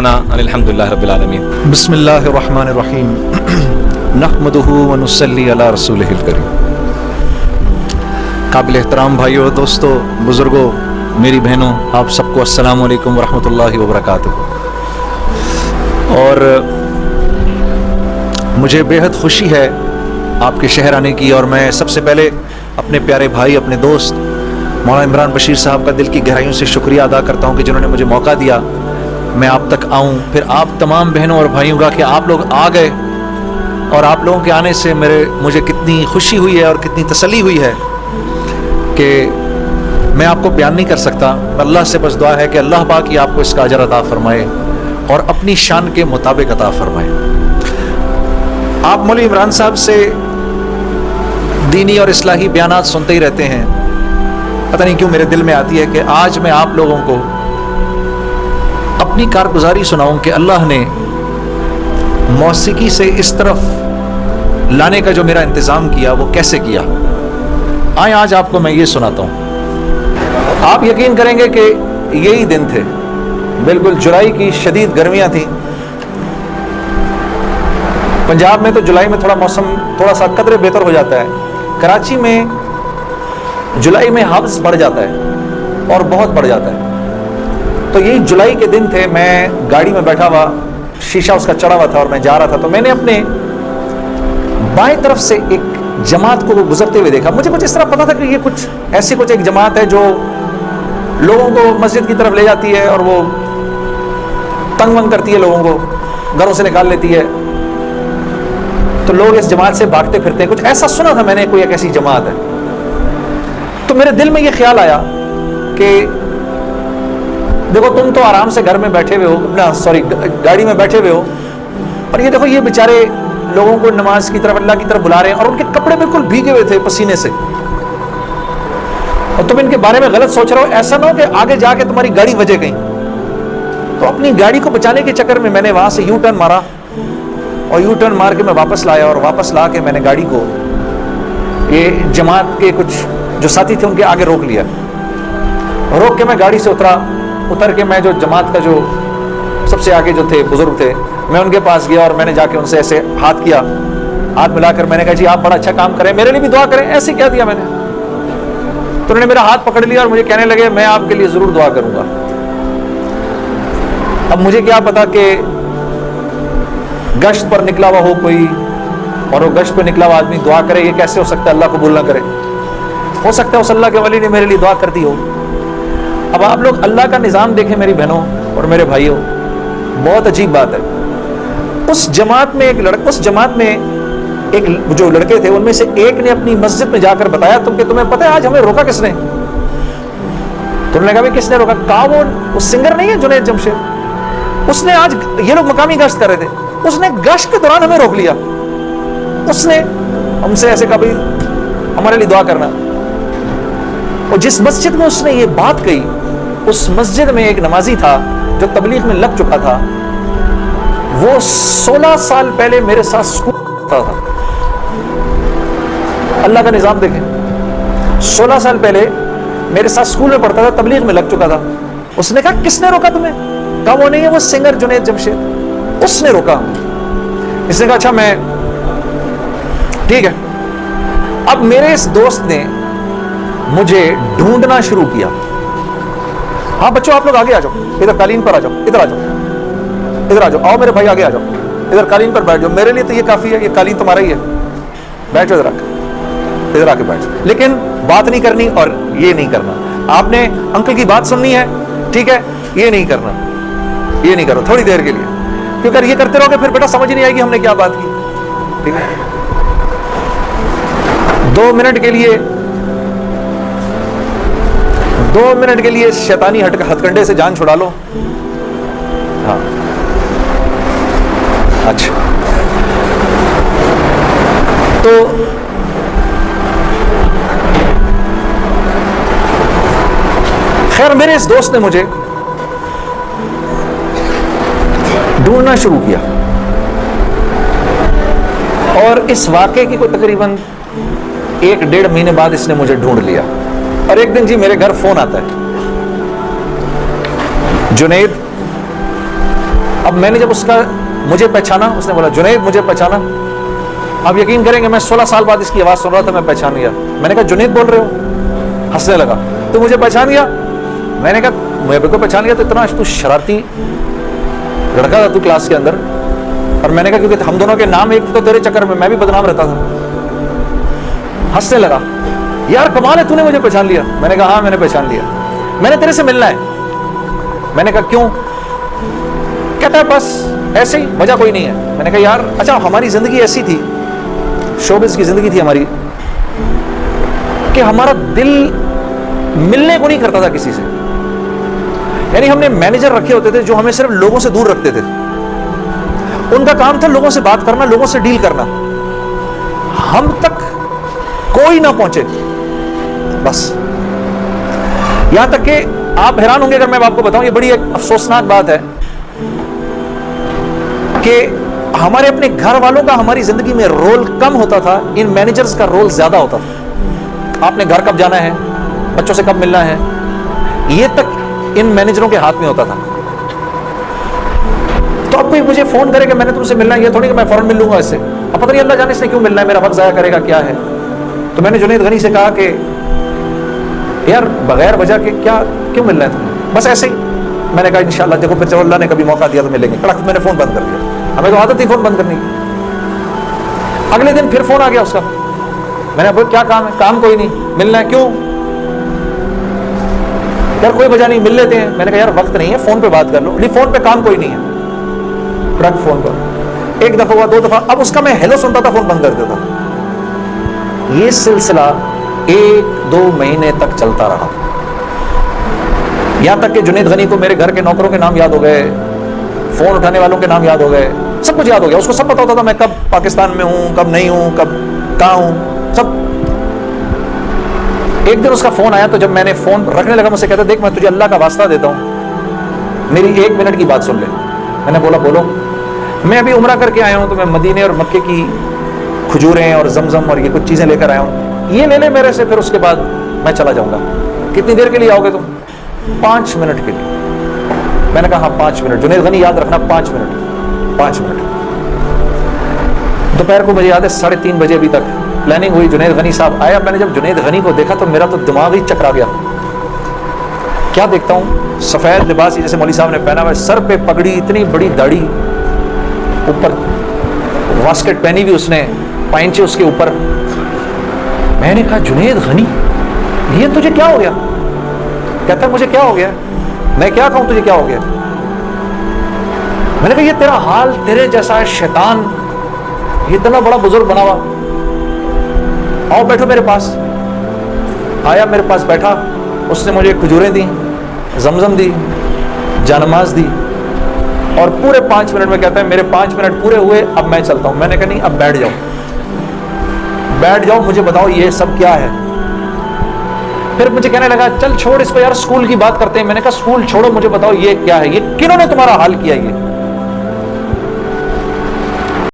दवाना अल्हम्दुलिल्लाहि रब्बिल आलमीन। बिस्मिल्लाहिर्रहमानिर्रहीम नहमदुहु व नुसल्ली अला रसूलिहिल करीम। काबिल एहतराम भाइयों, दोस्तों, बुज़ुर्गों, मेरी बहनों, आप सबको अस्सलामु अलैकुम व रहमतुल्लाहि व बरकातुहू। और मुझे बेहद खुशी है आपके शहर आने की, और मैं सबसे पहले अपने प्यारे भाई, अपने दोस्त मौलाना इमरान बशीर साहब का दिल की गहराइयों से शुक्रिया अदा करता हूँ कि जिन्होंने मुझे मौका दिया मैं आप तक आऊँ। फिर आप तमाम बहनों और भाइयों का कि आप लोग आ गए, और आप लोगों के आने से मुझे कितनी खुशी हुई है और कितनी तसल्ली हुई है कि मैं आपको बयान नहीं कर सकता। अल्लाह से बस दुआ है कि अल्लाह पाक ही आपको इसका अजर अता फरमाए और अपनी शान के मुताबिक अता फरमाए। आप मौलवी इमरान साहब से दीनी और इस्लाही बयानात सुनते ही रहते हैं। पता नहीं क्यों मेरे दिल में आती है कि आज मैं आप लोगों को अपनी कारगुजारी सुनाऊं कि अल्लाह ने मौसीकी से इस तरफ लाने का जो मेरा इंतज़ाम किया वो कैसे किया। आए आज आपको मैं ये सुनाता हूँ। आप यकीन करेंगे कि यही दिन थे, बिल्कुल जुलाई की शदीद गर्मियाँ थी। पंजाब में तो जुलाई में थोड़ा मौसम थोड़ा सा कदरे बेहतर हो जाता है। कराची में जुलाई में हब्स बढ़ जाता है और बहुत बढ़ जाता है। तो यही जुलाई के दिन थे, मैं गाड़ी में बैठा हुआ, शीशा उसका चढ़ा हुआ था और मैं जा रहा था, तो मैंने अपने बाएं तरफ से एक जमात को गुजरते हुए देखा। मुझे कुछ इस तरह पता था कि ये कुछ ऐसी कुछ एक जमात है जो लोगों को मस्जिद की तरफ ले जाती है और वो तंग वंग करती है, लोगों को घरों से निकाल लेती है, तो लोग इस जमात से भागते फिरते हैं। कुछ ऐसा सुना था मैंने, कोई एक ऐसी जमात है। तो मेरे दिल में ये ख्याल आया कि देखो, तुम तो आराम से घर में बैठे हुए हो, गाड़ी में बैठे हुए हो, और ये देखो ये बेचारे लोगों को नमाज की तरफ, अल्लाह की तरफ बुला रहे हैं, और उनके कपड़े बिल्कुल भीगे हुए थे पसीने से, और तुम इनके बारे में गलत सोच रहे हो। ऐसा ना हो कि आगे जाके तुम्हारी गाड़ी वजह गई। तो अपनी गाड़ी को बचाने के चक्कर में मैंने वहां से यू टर्न मारा, और यू टर्न मार के मैं वापस लाया, और वापस ला के मैंने गाड़ी को ये जमात के कुछ जो साथी थे उनके आगे रोक लिया। रोक के मैं गाड़ी से उतर के मैं जो जमात का जो सबसे आगे जो थे बुजुर्ग थे, मैं उनके पास गया और मैंने जाके उनसे ऐसे हाथ किया, हाथ मिलाकर मैंने कहा जी आप बड़ा अच्छा काम करें, मेरे लिए भी दुआ करें। ऐसे कह दिया मैंने। तो उन्होंने मेरा हाथ पकड़ लिया और मुझे कहने लगे मैं आपके लिए जरूर दुआ करूंगा। अब मुझे क्या पता कि गश्त पर निकला हुआ हो कोई, और वो गश्त पर निकला हुआ आदमी दुआ करे, ये कैसे हो सकता है? अल्लाह कबूल ना करे। हो सकता है उस अल्लाह के वली ने मेरे लिए दुआ कर दी हो। अब आप लोग अल्लाह का निज़ाम देखें मेरी बहनों और मेरे भाइयों, बहुत अजीब बात है। उस जमात में एक जो लड़के थे उनमें से एक ने अपनी मस्जिद में जाकर बताया तुम्हें पता है आज हमें रोका किसने? तो उन्होंने कहा किसने रोका? कहा वो सिंगर नहीं है जुनैद जमशेद, उसने आज ये लोग मकामी गश्त कर रहे थे, उसने गश्त के दौरान हमें रोक लिया। उसने हमसे ऐसे कहा भाई हमारे लिए दुआ करना। और जिस मस्जिद में उसने ये बात कही, उस मस्जिद में एक नमाजी था जो तबलीग में लग चुका था। वो 16 साल पहले मेरे साथ स्कूल था। अल्लाह का निजाम देखें, 16 साल पहले मेरे साथ स्कूल में पढ़ता था, तबलीग में लग चुका था। उसने कहा किसने रोका तुम्हें? कहा वो नहीं है, वो सिंगर जुनैद जमशेद, उसने रोका। इसने कहा अच्छा मैं ठीक है। अब मेरे इस दोस्त ने मुझे ढूंढना शुरू किया। हाँ बच्चों आप लोग आगे आ जाओ, इधर कालीन पर आ जाओ, इधर आ जाओ, इधर आ जाओ, आओ मेरे भाई आगे आ जाओ, इधर कालीन पर बैठ जाओ। मेरे लिए तो ये काफी है, ये कालीन तुम्हारा ही है, बैठ जाओ इधर आके बैठ जाओ। लेकिन बात नहीं करनी और ये नहीं करना। आपने अंकल की बात सुननी है, ठीक है, ये नहीं करना, ये नहीं करो थोड़ी देर के लिए, क्योंकि अगर ये करते रहोगे फिर बेटा समझ ही नहीं आएगी हमने क्या बात की। ठीक है, 2 मिनट के लिए शैतानी हथकंडे से जान छुड़ा लो। हाँ अच्छा, तो खैर मेरे इस दोस्त ने मुझे ढूंढना शुरू किया, और इस वाक़े की कोई तकरीबन 1-1.5 महीने बाद इसने मुझे ढूंढ लिया। और एक दिन जी मेरे घर फोन आता है, जुनैद اب میں نے جب اس کا مجھے پہچانا، اس نے بولا جنید مجھے پہچانا. اب یقین کریں گے میں 16 سال بعد اس کی آواز سن رہا تھا، میں پہچان گیا. میں نے کہا جنید بول رہے ہو؟ ہنسنے لگا. تو مجھے پہچان گیا؟ میں نے کہا میں بالکل پہچان گیا. تو اتنا تو شرارتی لڑکا تھا تو کلاس کے اندر. اور میں نے کہا کیونکہ ہم دونوں کے نام ایک تو تیرے چکر میں بھی بدنام رہتا تھا. ہنسنے لگا. یار کمال ہے، تو نے مجھے پہچان لیا. میں نے کہا ہاں میں نے پہچان لیا، میں نے تیرے سے ملنا ہے. میں نے کہا کیوں؟ کہتا ہے بس ایسے ہی، وجہ کوئی نہیں ہے. میں نے کہا یار اچھا ہماری زندگی ایسی تھی، شوبز کی زندگی تھی ہماری، کہ ہمارا دل ملنے کو نہیں کرتا تھا کسی سے. یعنی ہم نے مینیجر رکھے ہوتے تھے جو ہمیں صرف لوگوں سے دور رکھتے تھے. ان کا کام تھا لوگوں سے بات کرنا، لوگوں سے ڈیل کرنا، ہم تک کوئی نہ پہنچے بس. یہاں تک کہ آپ حیران ہوں گے اگر میں آپ کو بتاؤں، یہ بڑی ایک افسوسناک بات ہے کہ ہمارے اپنے گھر والوں کا ہماری زندگی میں رول کم ہوتا تھا، ان مینیجرز کا رول زیادہ ہوتا تھا. آپ نے گھر کب جانا ہے، بچوں سے کب ملنا ہے، یہ تک ان مینیجروں کے ہاتھ میں ہوتا تھا. تو اب کوئی مجھے فون کرے کہ میں نے تم سے ملنا ہے، یہ تھوڑی کہ میں فوراً مل لوں گا اس سے. اب پتہ نہیں اللہ جانے اس نے کیوں ملنا ہے، میرا وقت ضائع کرے گا کیا ہے. تو میں نے جنید غنی سے کہا کہ یار بغیر وجہ کے کیا کیوں ملنا ہے تمہیں، بس ایسے ہی. میں نے کہا انشاءاللہ دیکھو پھر چلو اللہ نے کبھی موقع دیا تو ملیں گے. کڑک میں نے فون بند کر دیا. ہمیں تو عادت تھی فون بند کرنے کی. اگلے دن پھر فون آ گیا اس کا. میں نے بولا کیا کام ہے؟ کام کوئی نہیں، ملنا ہے. کیوں؟ یار کوئی وجہ نہیں، مل لیتے ہیں. میں نے کہا یار وقت نہیں ہے، فون پہ بات کر لو. نہیں فون پہ کام کوئی نہیں ہے. کڑک فون پر ایک دفعہ ہوا، 2 دفعہ. اب اس کا میں ہیلو سنتا تھا، فون بند کر دیتا. یہ سلسلہ 1-2 مہینے تک چلتا رہا. یہاں تک کہ جنید غنی کو میرے گھر کے نوکروں کے نام یاد ہو گئے، فون اٹھانے والوں کے نام یاد ہو گئے، سب کچھ یاد ہو گیا. اس کو سب پتا ہوتا تھا میں کب پاکستان میں ہوں، کب نہیں ہوں، کب کہاں ہوں، سب. ایک دن اس کا فون آیا تو جب میں نے فون رکھنے لگا، مجھ سے کہتا دیکھ میں تجھے اللہ کا واسطہ دیتا ہوں، میری 1 منٹ کی بات سن لے. میں نے بولا بولو. میں ابھی عمرہ کر کے آیا ہوں تو میں مدینے اور مکے کی کھجوریں اور زمزم اور یہ کچھ چیزیں لے کر آیا ہوں، یہ لے لے میرے سے، پھر اس کے بعد میں چلا جاؤں گا. کتنی دیر کے لیے آؤ گے تم؟ 5 منٹ کے لیے. میں نے کہا ہاں 5 منٹ. جنید غنی یاد رکھنا 5 منٹ. 5 منٹ. دوپہر کو مجھے یاد ہے 3:30 بجے ابھی تک پلاننگ ہوئی. جنید غنی صاحب آیا. میں نے جب جنید غنی کو دیکھا تو میرا تو دماغ ہی چکرا گیا. کیا دیکھتا ہوں، سفید لباس جیسے مولوی صاحب نے پہنا ہوا ہے، سر پہ پگڑی، اتنی بڑی داڑھی، اوپر واسکٹ پہنی ہوئی اس نے، پائنچے اس کے اوپر. میں نے کہا جنید غنی یہ تجھے کیا ہو گیا؟ کہتا ہے مجھے کیا ہو گیا؟ میں کیا کہوں تجھے کیا ہو گیا؟ میں نے کہا یہ تیرا حال تیرے جیسا ہے شیطان، یہ اتنا بڑا بزرگ بنا ہوا. آؤ بیٹھو میرے پاس. آیا میرے پاس بیٹھا. اس نے مجھے کھجوریں دی، زمزم دی، جانماز دی، اور پورے 5 منٹ میں کہتا ہے میرے 5 منٹ پورے ہوئے، اب میں چلتا ہوں. میں نے کہا نہیں اب بیٹھ جاؤ، بیٹھ جاؤ، مجھے بتاؤ یہ سب کیا ہے. پھر مجھے کہنے لگا چل چھوڑ اس کو یار، اسکول کی بات کرتے ہیں. میں نے کہا اسکول چھوڑو، مجھے بتاؤ یہ کیا ہے، یہ کنہوں نے تمہارا حال کیا؟ یہ